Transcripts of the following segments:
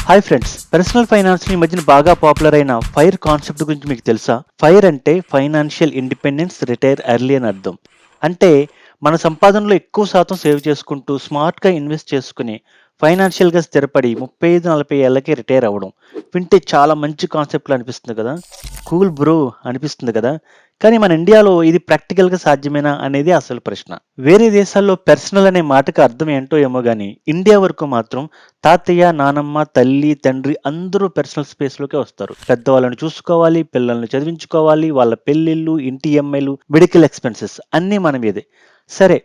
Hi friends, personal finance ఈ మధ్యన బాగా పాపులర్ అయిన ఫైర్ కాన్సెప్ట్ గురించి మీకు తెలుసా? ఫైర్ అంటే ఫైనాన్షియల్ ఇండిపెండెన్స్ రిటైర్ ఎర్లీ అని అర్థం. అంటే మన సంపాదనలో ఎక్కువ శాతం సేవ్ చేసుకుంటూ స్మార్ట్‌గా ఇన్వెస్ట్ చేసుకుని ఫైనాన్షియల్‌గా స్థిరపడి 35, 40 ఏళ్లకి రిటైర్ అవ్వడం. వింటే చాలా మంచి కాన్సెప్ట్‌లా అనిపిస్తుంది కదా! కూల్ బ్రో అనిపిస్తుంది కదా! కానీ మన ఇండియాలో ఇది ప్రాక్టికల్‌గా సాధ్యమేనా అనేది అసలు ప్రశ్న. వేరే దేశాల్లో పర్సనల్ అనే మాటకి అర్థం ఏంటో ఏమో గాని ఇండియా వరకు మాత్రం తాతయ్య, నానమ్మ, తల్లి, తండ్రి అందరూ పర్సనల్ స్పేస్‌లోకే వస్తారు. పెద్దవాళ్ళని చూసుకోవాలి, పిల్లల్ని చదివించుకోవాలి, వాళ్ళ పెళ్ళిళ్ళు, ఇంటి ఈఎంఐలు, మెడికల్ ఎక్స్‌పెన్సెస్ అన్నీ మన మీదే. సరే,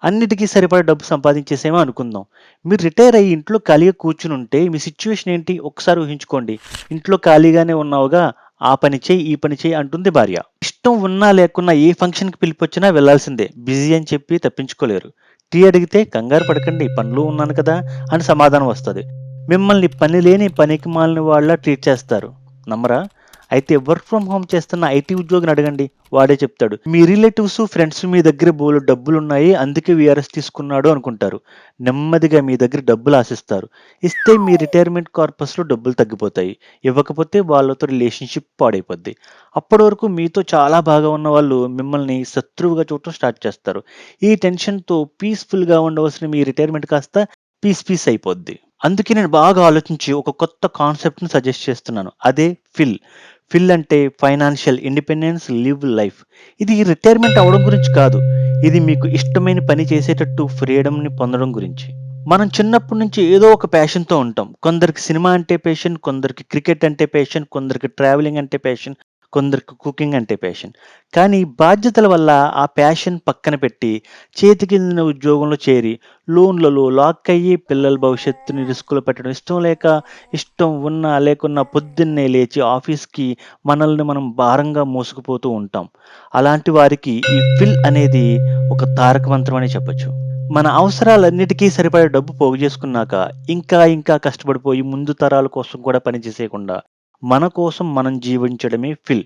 అన్నిటికి సరిపడా డబ్బు సంపాదించేసామో అనుకుందాం. మీరు రిటైర్ అయ్యి ఇంట్లో ఖాళీగా కూర్చునుంటే మీ సిట్యుయేషన్ ఏంటి? ఒక్కసారి ఊహించుకోండి. ఇంట్లో ఖాళీగానే ఉన్నావుగా, ఆ పని చెయ్యి, ఈ పని చెయ్యి అంటుంది భార్య. ఇష్టం ఉన్నా లేకున్నా ఏ ఫంక్షన్‌కి పిలిపొచ్చినా వెళ్ళాల్సిందే. బిజీ అని చెప్పి తప్పించుకోలేరు. టీ అడిగితే కంగారు పడకండి, పనిలో ఉన్నాను కదా అని సమాధానం వస్తది. మిమ్మల్ని పని లేని పనికిమాలిన వాళ్ళ ట్రీట్ చేస్తారు. నమ్మరా? అయితే వర్క్ ఫ్రమ్ హోమ్ చేస్తున్న ఐటీ ఉద్యోగిని అడగండి. వాడే చెప్తాడు. మీ రిలేటివ్స్, ఫ్రెండ్స్ మీ దగ్గర బోలెడు డబ్బులున్నాయి, అందుకే వీఆర్ఎస్ తీసుకున్నాడు అనుకుంటారు. నెమ్మదిగా మీ దగ్గర డబ్బులు ఆశిస్తారు. ఇస్తే మీ రిటైర్మెంట్ కార్పస్‌లో డబ్బులు తగ్గిపోతాయి. ఇవ్వకపోతే వాళ్ళతో రిలేషన్‌షిప్ పాడైపోద్ది. అప్పటి వరకు మీతో చాలా బాగా ఉన్నవాళ్ళు మిమ్మల్ని శత్రువుగా చూడటం స్టార్ట్ చేస్తారు. ఈ టెన్షన్‌తో పీస్‌ఫుల్‌గా ఉండవలసిన మీ రిటైర్మెంట్ కాస్త పీస్ అయిపోద్ది. అందుకే నేను బాగా ఆలోచించి ఒక కొత్త కాన్సెప్ట్‌ని సజెస్ట్ చేస్తున్నాను. అదే ఫిల్. ఫిల్ అంటే ఫైనాన్షియల్ ఇండిపెండెన్స్, లివ్ లైఫ్. ఇది రిటైర్మెంట్ అవ్వడం గురించి కాదు. ఇది మీకు ఇష్టమైన పని చేసేటట్టు ఫ్రీడమ్‌ని పొందడం గురించి. మనం చిన్నప్పటి నుంచి ఏదో ఒక ప్యాషన్‌తో ఉంటాం. కొందరికి సినిమా అంటే ప్యాషన్, కొందరికి క్రికెట్ అంటే ప్యాషన్, కొందరికి ట్రావెలింగ్ అంటే ప్యాషన్, కొందరికి కుకింగ్ అంటే ప్యాషన్. కానీ బాధ్యతల వల్ల ఆ ప్యాషన్ పక్కన పెట్టి చేతికిందిన ఉద్యోగంలో చేరి లోన్‌లలో లాక్ అయ్యి పిల్లల భవిష్యత్తుని రిస్క్‌లో పెట్టడం ఇష్టం లేక, ఇష్టం ఉన్నా లేకున్నా పొద్దున్నే లేచి ఆఫీస్‌కి మనల్ని మనం భారంగా మోసుకుపోతూ ఉంటాం. అలాంటి వారికి ఈ ఫిల్ అనేది ఒక తారక మంత్రం అనే చెప్పొచ్చు. మన అవసరాలన్నిటికీ సరిపడా డబ్బు పోగు చేసుకున్నాక, ఇంకా కష్టపడిపోయి ముందు తరాల కోసం కూడా పని చేసేయకుండా, మన కోసం మనం జీవించడమే ఫిల్.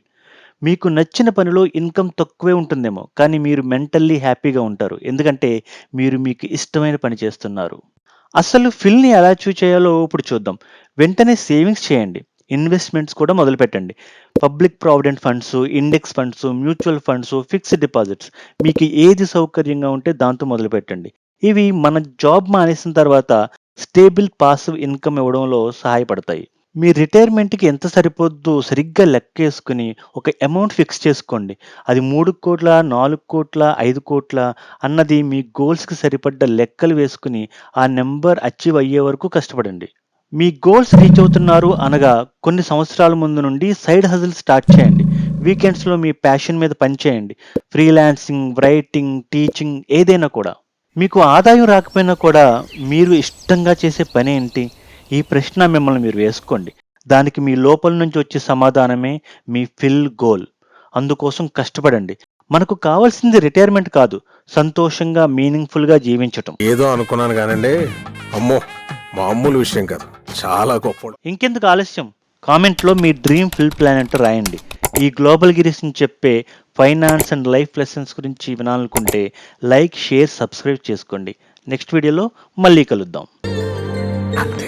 మీకు నచ్చిన పనిలో ఇన్‌కమ్ తక్కువే ఉంటుందేమో, కానీ మీరు మెంటల్లీ హ్యాపీగా ఉంటారు. ఎందుకంటే, మీరు మీకు ఇష్టమైన పని చేస్తున్నారు. అసలు ఫిల్‌ని ఎలా చేయాలో ఇప్పుడు చూద్దాం. వెంటనే సేవింగ్స్ చేయండి. ఇన్వెస్ట్‌మెంట్స్ కూడా మొదలుపెట్టండి. Public provident funds, index funds, mutual funds, fixed deposits మీకు ఏది సౌకర్యంగా ఉంటే దాంతో మొదలుపెట్టండి. ఇవి మన జాబ్ మానేసిన తర్వాత స్టేబుల్ పాసివ్ ఇన్‌కమ్ ఇవ్వడంలో సహాయపడతాయి. మీ రిటైర్మెంట్‌కి ఎంత సరిపోద్దో సరిగ్గా లెక్కేసుకొని ఒక అమౌంట్ ఫిక్స్ చేసుకోండి. అది 3,00,00,000, 4,00,00,000, 5,00,00,000 అన్నది మీ గోల్స్‌కి సరిపడ్డ లెక్కలు వేసుకొని ఆ నంబర్ అచీవ్ అయ్యే వరకు కష్టపడండి. మీ గోల్స్ రీచ్ అవుతున్నారు అనగా కొన్ని సంవత్సరాల ముందు నుండి సైడ్ హజిల్ స్టార్ట్ చేయండి. వీకెండ్స్‌లో మీ ప్యాషన్ మీద పని చేయండి. ఫ్రీలాన్సింగ్, రైటింగ్, టీచింగ్ ఏదైనా కూడా. మీకు ఆదాయం రాకపోయినా కూడా మీరు ఇష్టంగా చేసే పనేంటి? ఈ ప్రశ్న మిమ్మల్ని మీరు వేసుకోండి. దానికి మీ లోపల నుంచి వచ్చే సమాధానమే మీ ఫిల్ గోల్. అందుకోసం కష్టపడండి. మనకు కావాల్సింది రిటైర్మెంట్ కాదు. సంతోషంగా, మీనింగ్‌ఫుల్‌గా జీవించటం. ఏదో అనుకున్నాను కానండి, అమ్మో మామూలు విషయం కాదు, చాలా గొప్ప. ఇంకెందుకు ఆలస్యం? కామెంట్‌లో మీ డ్రీమ్ ఫిల్ ప్లాన్ ఏంటో రాయండి. ఈ గ్లోబల్ గిరీస్ నుంచి చెప్పే ఫైనాన్స్ అండ్ లైఫ్ లెసన్స్ గురించి వినాలనుకుంటే లైక్, షేర్, సబ్స్క్రైబ్ చేసుకోండి. నెక్స్ట్ వీడియోలో మళ్ళీ కలుద్దాం. అంతే.